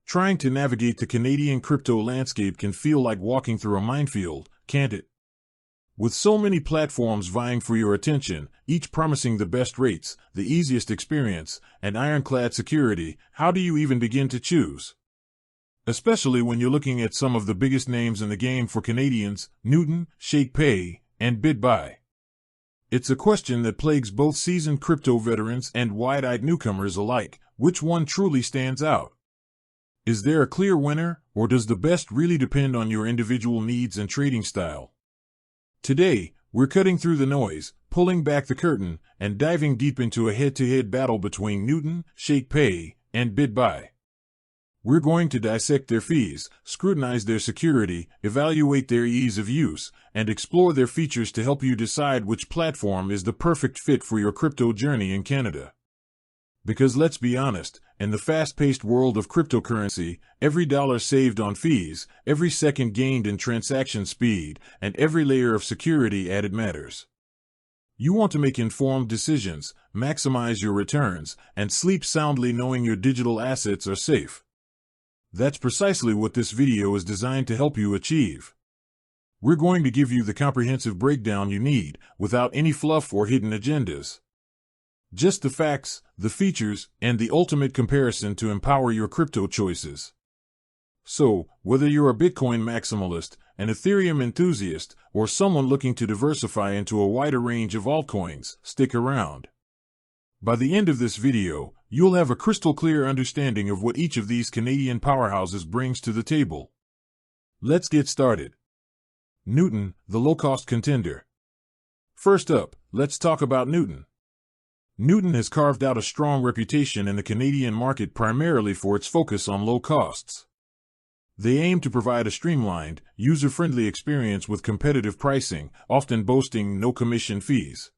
Trying to navigate the Canadian crypto landscape can feel like walking through a minefield, can't it? With so many platforms vying for your attention, each promising the best rates, the easiest experience, and ironclad security, how do you even begin to choose? Especially when you're looking at some of the biggest names in the game for Canadians, Nuggs, Shakepay, and Bitbuy. It's a question that plagues both seasoned crypto veterans and wide-eyed newcomers alike. Which one truly stands out? Is there a clear winner, or does the best really depend on your individual needs and trading style? Today, we're cutting through the noise, pulling back the curtain, and diving deep into a head-to-head battle between Nuggs, Shakepay, and Bitbuy. We're going to dissect their fees, scrutinize their security, evaluate their ease of use, and explore their features to help you decide which platform is the perfect fit for your crypto journey in Canada. Because let's be honest, in the fast-paced world of cryptocurrency, every dollar saved on fees, every second gained in transaction speed, and every layer of security added matters. You want to make informed decisions, maximize your returns, and sleep soundly knowing your digital assets are safe. That's precisely what this video is designed to help you achieve. We're going to give you the comprehensive breakdown you need, without any fluff or hidden agendas. Just the facts, the features, and the ultimate comparison to empower your crypto choices. So, whether you're a Bitcoin maximalist, an Ethereum enthusiast, or someone looking to diversify into a wider range of altcoins, stick around. By the end of this video, you'll have a crystal clear understanding of what each of these Canadian powerhouses brings to the table. Let's get started. Nuggs, the low-cost contender. First up, let's talk about Nuggs. Nuggs has carved out a strong reputation in the Canadian market primarily for its focus on low costs. They aim to provide a streamlined, user-friendly experience with competitive pricing, often boasting no commission fees.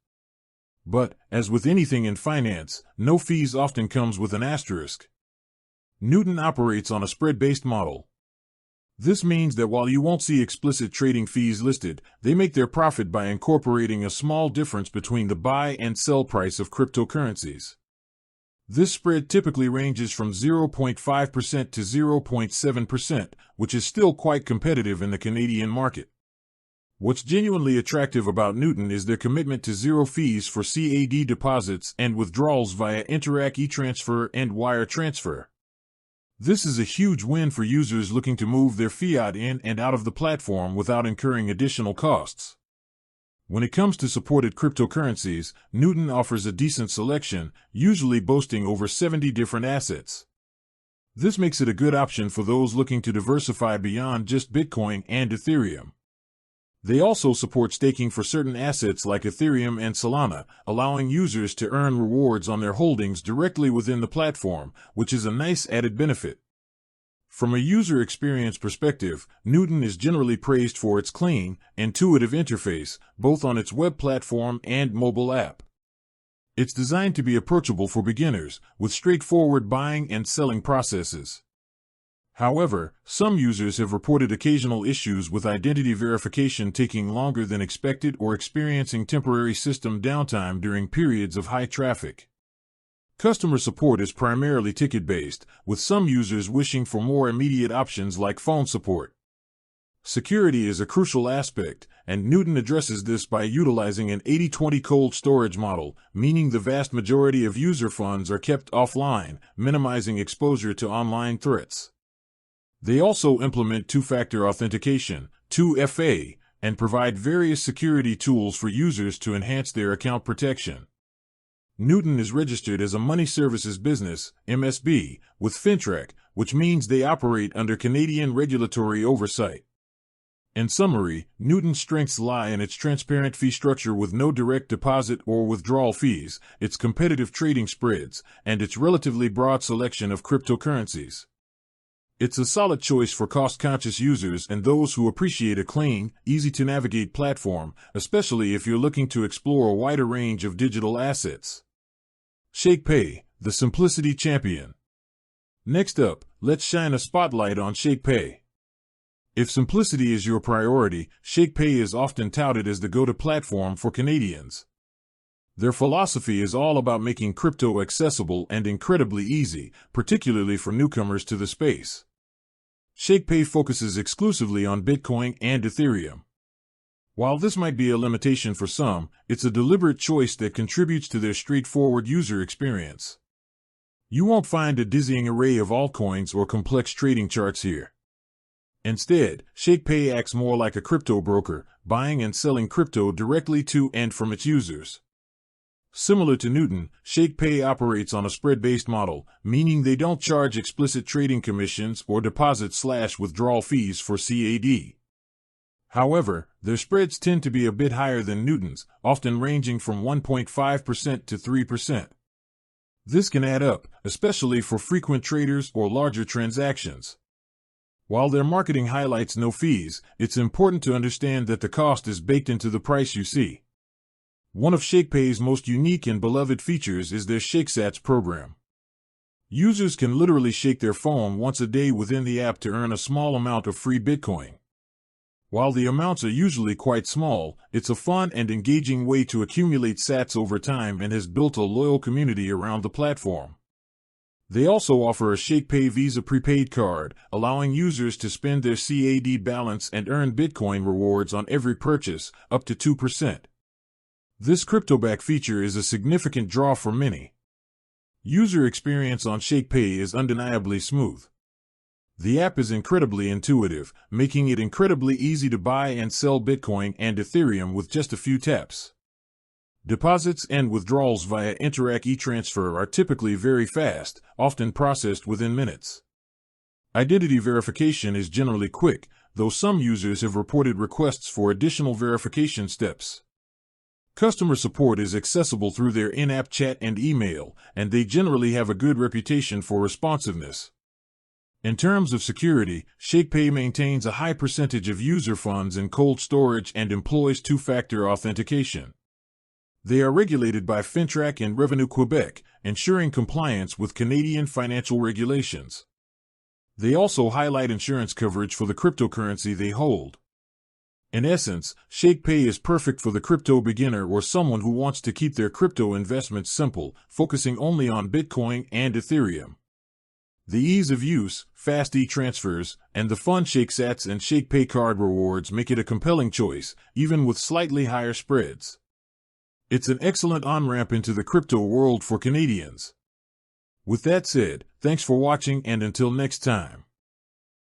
But, as with anything in finance, no fees often comes with an asterisk. Nuggs operates on a spread-based model. This means that while you won't see explicit trading fees listed, they make their profit by incorporating a small difference between the buy and sell price of cryptocurrencies. This spread typically ranges from 0.5% to 0.7%, which is still quite competitive in the Canadian market. What's genuinely attractive about Nuggs is their commitment to zero fees for CAD deposits and withdrawals via Interac e-transfer and wire transfer. This is a huge win for users looking to move their fiat in and out of the platform without incurring additional costs. When it comes to supported cryptocurrencies, Nuggs offers a decent selection, usually boasting over 70 different assets. This makes it a good option for those looking to diversify beyond just Bitcoin and Ethereum. They also support staking for certain assets like Ethereum and Solana, allowing users to earn rewards on their holdings directly within the platform, which is a nice added benefit. From a user experience perspective, Nuggs is generally praised for its clean, intuitive interface, both on its web platform and mobile app. It's designed to be approachable for beginners, with straightforward buying and selling processes. However, some users have reported occasional issues with identity verification taking longer than expected or experiencing temporary system downtime during periods of high traffic. Customer support is primarily ticket-based, with some users wishing for more immediate options like phone support. Security is a crucial aspect, and Nuggs addresses this by utilizing an 80-20 cold storage model, meaning the vast majority of user funds are kept offline, minimizing exposure to online threats. They also implement two-factor authentication, 2FA, and provide various security tools for users to enhance their account protection. Nuggs is registered as a money services business, MSB, with FINTRAC, which means they operate under Canadian regulatory oversight. In summary, Nuggs' strengths lie in its transparent fee structure with no direct deposit or withdrawal fees, its competitive trading spreads, and its relatively broad selection of cryptocurrencies. It's a solid choice for cost-conscious users and those who appreciate a clean, easy-to-navigate platform, especially if you're looking to explore a wider range of digital assets. Shakepay, the simplicity champion. Next up, let's shine a spotlight on Shakepay. If simplicity is your priority, Shakepay is often touted as the go-to platform for Canadians. Their philosophy is all about making crypto accessible and incredibly easy, particularly for newcomers to the space. Shakepay focuses exclusively on Bitcoin and Ethereum. While this might be a limitation for some, it's a deliberate choice that contributes to their straightforward user experience. You won't find a dizzying array of altcoins or complex trading charts here. Instead, Shakepay acts more like a crypto broker, buying and selling crypto directly to and from its users. Similar to Newton, Shakepay operates on a spread-based model, meaning they don't charge explicit trading commissions or deposit/withdrawal fees for CAD. However, their spreads tend to be a bit higher than Newton's, often ranging from 1.5% to 3%. This can add up, especially for frequent traders or larger transactions. While their marketing highlights no fees, it's important to understand that the cost is baked into the price you see. One of Shakepay's most unique and beloved features is their ShakeSats program. Users can literally shake their phone once a day within the app to earn a small amount of free Bitcoin. While the amounts are usually quite small, it's a fun and engaging way to accumulate sats over time and has built a loyal community around the platform. They also offer a Shakepay Visa prepaid card, allowing users to spend their CAD balance and earn Bitcoin rewards on every purchase, up to 2%. This crypto-back feature is a significant draw for many. User experience on Shakepay is undeniably smooth. The app is incredibly intuitive, making it incredibly easy to buy and sell Bitcoin and Ethereum with just a few taps. Deposits and withdrawals via Interac e-transfer are typically very fast, often processed within minutes. Identity verification is generally quick, though some users have reported requests for additional verification steps. Customer support is accessible through their in-app chat and email, and they generally have a good reputation for responsiveness. In terms of security, Shakepay maintains a high percentage of user funds in cold storage and employs two-factor authentication. They are regulated by FINTRAC and Revenue Quebec, ensuring compliance with Canadian financial regulations. They also highlight insurance coverage for the cryptocurrency they hold. In essence, Shakepay is perfect for the crypto beginner or someone who wants to keep their crypto investments simple, focusing only on Bitcoin and Ethereum. The ease of use, fast e-transfers, and the fun ShakeSats and Shakepay card rewards make it a compelling choice, even with slightly higher spreads. It's an excellent on-ramp into the crypto world for Canadians. With that said, thanks for watching and until next time.